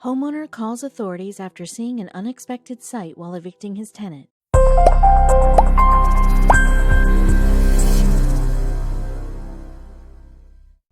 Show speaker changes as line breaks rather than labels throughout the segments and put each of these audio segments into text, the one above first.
Homeowner calls authorities after seeing an unexpected sight while evicting his tenant.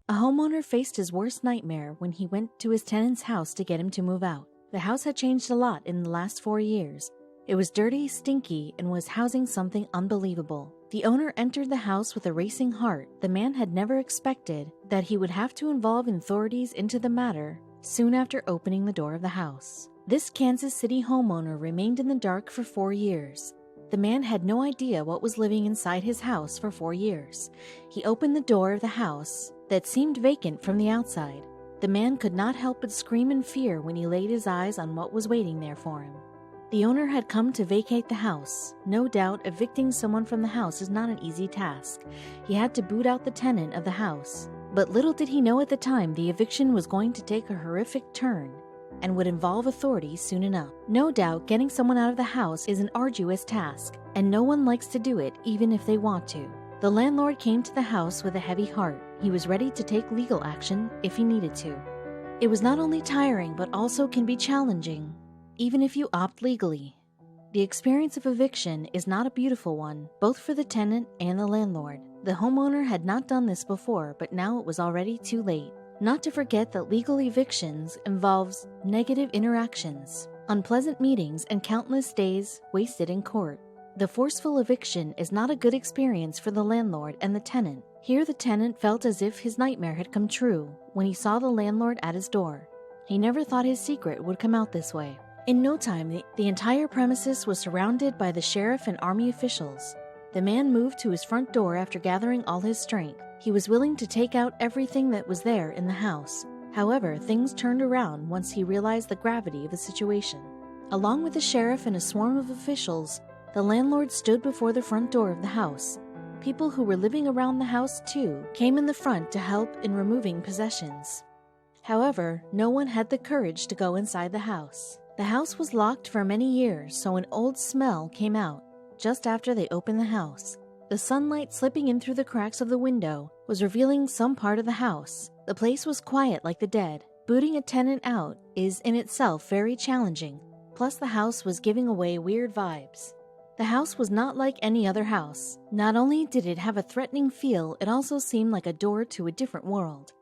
A homeowner faced his worst nightmare when he went to his tenant's house to get him to move out. The house had changed a lot in the last 4 years. It was dirty, stinky, and was housing something unbelievable. The owner entered the house with a racing heart. The man had never expected that he would have to involve authorities into the matter soon after opening the door of the house. This Kansas City homeowner remained in the dark for 4 years. The man had no idea what was living inside his house for 4 years. He opened the door of the house that seemed vacant from the outside. The man could not help but scream in fear when he laid his eyes on what was waiting there for him. The owner had come to vacate the house. No doubt, evicting someone from the house is not an easy task. He had to boot out the tenant of the house. But little did he know at the time the eviction was going to take a horrific turn and would involve authorities soon enough. No doubt, getting someone out of the house is an arduous task, and no one likes to do it even if they want to. The landlord came to the house with a heavy heart. He was ready to take legal action if he needed to. It was not only tiring but also can be challenging, even if you opt legally. The experience of eviction is not a beautiful one, both for the tenant and the landlord. The homeowner had not done this before, but now it was already too late. Not to forget that legal evictions involves negative interactions, unpleasant meetings, and countless days wasted in court. The forceful eviction is not a good experience for the landlord and the tenant. Here the tenant felt as if his nightmare had come true when he saw the landlord at his door. He never thought his secret would come out this way. In no time, the entire premises was surrounded by the sheriff and army officials. The man moved to his front door after gathering all his strength. He was willing to take out everything that was there in the house. However, things turned around once he realized the gravity of the situation. Along with the sheriff and a swarm of officials, the landlord stood before the front door of the house. People who were living around the house, too, came in the front to help in removing possessions. However, no one had the courage to go inside the house. The house was locked for many years, so an old smell came out just after they opened the house. The sunlight slipping in through the cracks of the window was revealing some part of the house. The place was quiet like the dead. Booting a tenant out is in itself very challenging. Plus, the house was giving away weird vibes. The house was not like any other house. Not only did it have a threatening feel, it also seemed like a door to a different world.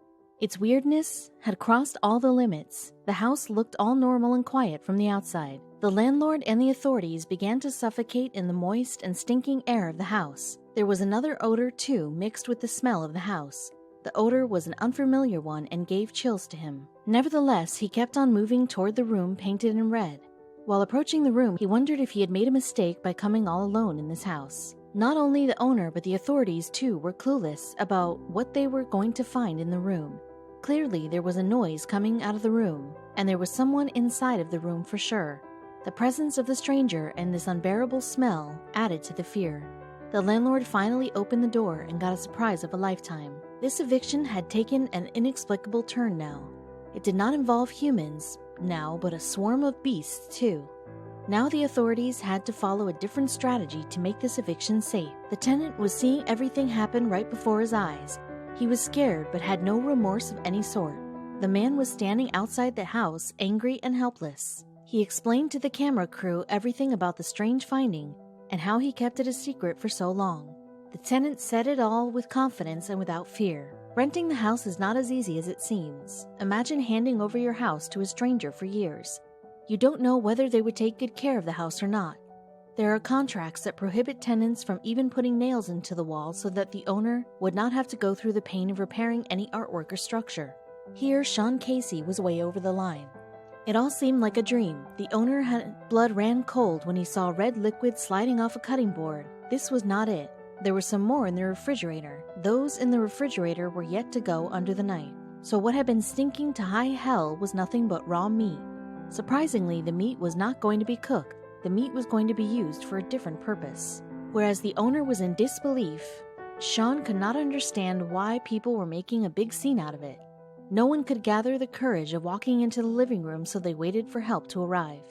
Its weirdness had crossed all the limits. The house looked all normal and quiet from the outside. The landlord and the authorities began to suffocate in the moist and stinking air of the house. There was another odor, too, mixed with the smell of the house. The odor was an unfamiliar one and gave chills to him. Nevertheless, he kept on moving toward the room painted in red. While approaching the room, he wondered if he had made a mistake by coming all alone in this house. Not only the owner, but the authorities, too, were clueless about what they were going to find in the room. Clearly, there was a noise coming out of the room, and there was someone inside of the room for sure. The presence of the stranger and this unbearable smell added to the fear. The landlord finally opened the door and got a surprise of a lifetime. This eviction had taken an inexplicable turn now. It did not involve humans now, but a swarm of beasts, too. Now the authorities had to follow a different strategy to make this eviction safe. The tenant was seeing everything happen right before his eyes. He was scared but had no remorse of any sort. The man was standing outside the house, angry and helpless. He explained to the camera crew everything about the strange finding and how he kept it a secret for so long. The tenant said it all with confidence and without fear. Renting the house is not as easy as it seems. Imagine handing over your house to a stranger for years. You don't know whether they would take good care of the house or not. There are contracts that prohibit tenants from even putting nails into the wall so that the owner would not have to go through the pain of repairing any artwork or structure. Here, Sean Casey was way over the line. It all seemed like a dream. The owner had blood ran cold when he saw red liquid sliding off a cutting board. This was not it. There were some more in the refrigerator. Those in the refrigerator were yet to go under the night. So what had been stinking to high hell was nothing but raw meat. Surprisingly, the meat was not going to be cooked. The meat was going to be used for a different purpose. Whereas the owner was in disbelief, Sean could not understand why people were making a big scene out of it. No one could gather the courage of walking into the living room, so they waited for help to arrive.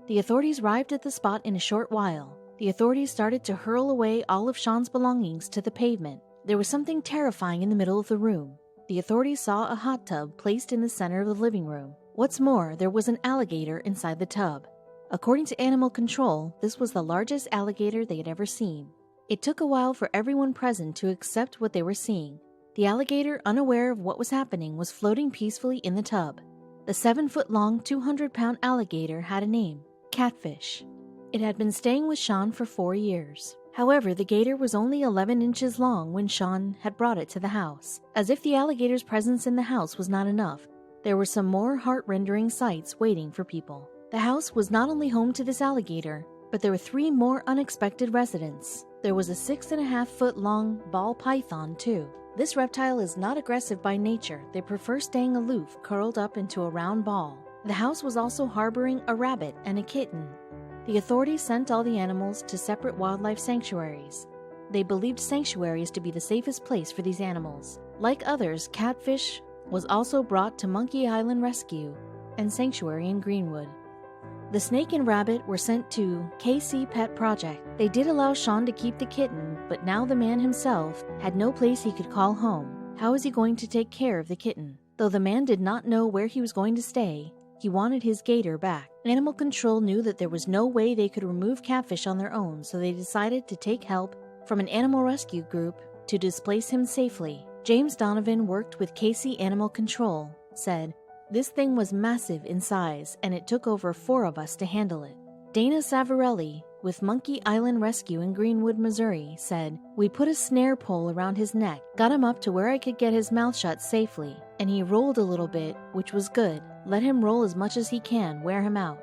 The authorities arrived at the spot in a short while. The authorities started to hurl away all of Sean's belongings to the pavement. There was something terrifying in the middle of the room. The authorities saw a hot tub placed in the center of the living room. What's more, there was an alligator inside the tub. According to animal control, this was the largest alligator they had ever seen. It took a while for everyone present to accept what they were seeing. The alligator, unaware of what was happening, was floating peacefully in the tub. The 7-foot-long, 200-pound alligator had a name: Catfish. It had been staying with Sean for 4 years. However, the gator was only 11 inches long when Sean had brought it to the house. As if the alligator's presence in the house was not enough, there were some more heart-rendering sights waiting for people. The house was not only home to this alligator, but there were 3 more unexpected residents. There was a 6.5-foot-long ball python, too. This reptile is not aggressive by nature. They prefer staying aloof, curled up into a round ball. The house was also harboring a rabbit and a kitten. The authorities sent all the animals to separate wildlife sanctuaries. They believed sanctuaries to be the safest place for these animals. Like others, Catfish was also brought to Monkey Island Rescue and Sanctuary in Greenwood. The snake and rabbit were sent to KC Pet Project. They did allow Sean to keep the kitten, but now the man himself had no place he could call home. How was he going to take care of the kitten? Though the man did not know where he was going to stay, he wanted his gator back. Animal Control knew that there was no way they could remove Catfish on their own, so they decided to take help from an animal rescue group to displace him safely. James Donovan worked with KC Animal Control, said, "This thing was massive in size, and it took over 4 of us to handle it." Dana Savarelli, with Monkey Island Rescue in Greenwood, Missouri, said, "We put a snare pole around his neck, got him up to where I could get his mouth shut safely, and he rolled a little bit, which was good. Let him roll as much as he can, wear him out."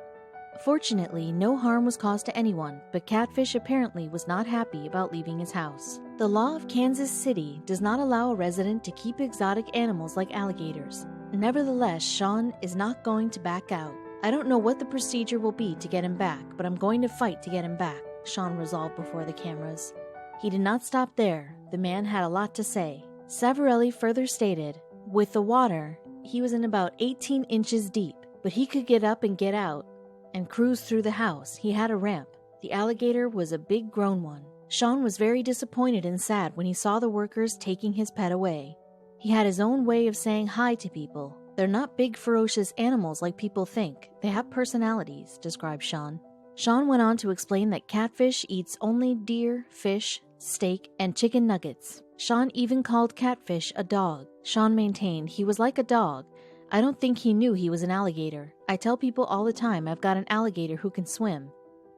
Fortunately, no harm was caused to anyone, but Catfish apparently was not happy about leaving his house. The law of Kansas City does not allow a resident to keep exotic animals like alligators. Nevertheless, Sean is not going to back out. "I don't know what the procedure will be to get him back, but I'm going to fight to get him back," Sean resolved before the cameras. He did not stop there. The man had a lot to say. Savarelli further stated, "With the water, he was in about 18 inches deep, but he could get up and get out and cruise through the house. He had a ramp. The alligator was a big grown one." Sean was very disappointed and sad when he saw the workers taking his pet away. He had his own way of saying hi to people. "They're not big, ferocious animals like people think. They have personalities," described Sean. Sean went on to explain that Catfish eats only deer, fish, steak, and chicken nuggets. Sean even called Catfish a dog. Sean maintained he was like a dog. "I don't think he knew he was an alligator. I tell people all the time I've got an alligator who can swim.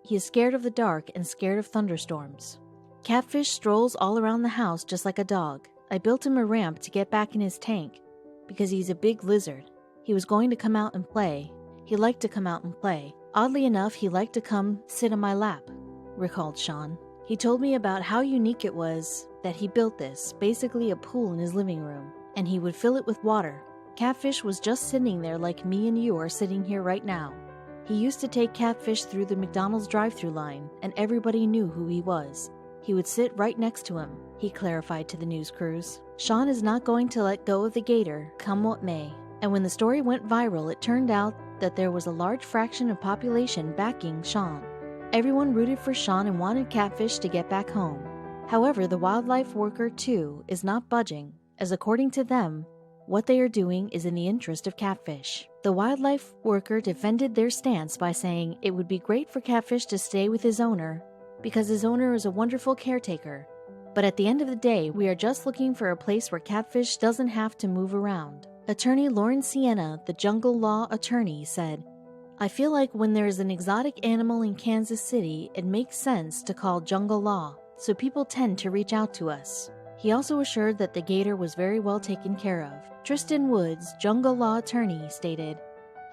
He is scared of the dark and scared of thunderstorms." Catfish strolls all around the house just like a dog. "I built him a ramp to get back in his tank because he's a big lizard. He was going to come out and play. He liked to come out and play. Oddly enough, he liked to come sit on my lap," recalled Sean. He told me about how unique it was that he built this, basically a pool in his living room, and he would fill it with water. Catfish was just sitting there like me and you are sitting here right now. He used to take Catfish through the McDonald's drive-thru line, and everybody knew who he was. He would sit right next to him, he clarified to the news crews. Sean is not going to let go of the gator, come what may. And when the story went viral, it turned out that there was a large fraction of population backing Sean. Everyone rooted for Sean and wanted Catfish to get back home. However, the wildlife worker, too, is not budging, as according to them, what they are doing is in the interest of Catfish. The wildlife worker defended their stance by saying it would be great for Catfish to stay with his owner because his owner is a wonderful caretaker. But at the end of the day, we are just looking for a place where Catfish doesn't have to move around. Attorney Lauren Sienna, the jungle law attorney, said, "I feel like when there is an exotic animal in Kansas City, it makes sense to call jungle law, so people tend to reach out to us." He also assured that the gator was very well taken care of. Tristan Woods, jungle law attorney, stated,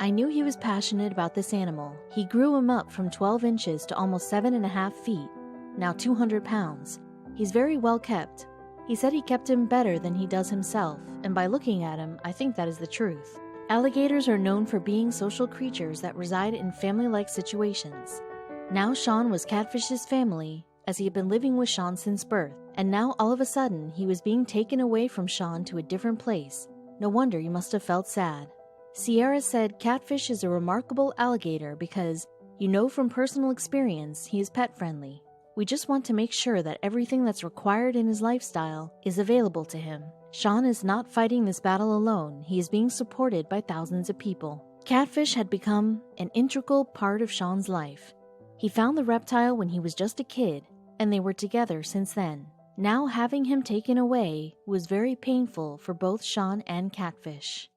"I knew he was passionate about this animal. He grew him up from 12 inches to almost 7.5 feet, now 200 pounds. He's very well kept. He said he kept him better than he does himself, and by looking at him, I think that is the truth." Alligators are known for being social creatures that reside in family-like situations. Now Sean was Catfish's family, as he had been living with Sean since birth, and now all of a sudden he was being taken away from Sean to a different place. No wonder he must have felt sad. Sierra said Catfish is a remarkable alligator because, you know from personal experience, he is pet-friendly. We just want to make sure that everything that's required in his lifestyle is available to him. Sean is not fighting this battle alone. He is being supported by thousands of people. Catfish had become an integral part of Sean's life. He found the reptile when he was just a kid, and they were together since then. Now having him taken away was very painful for both Sean and Catfish.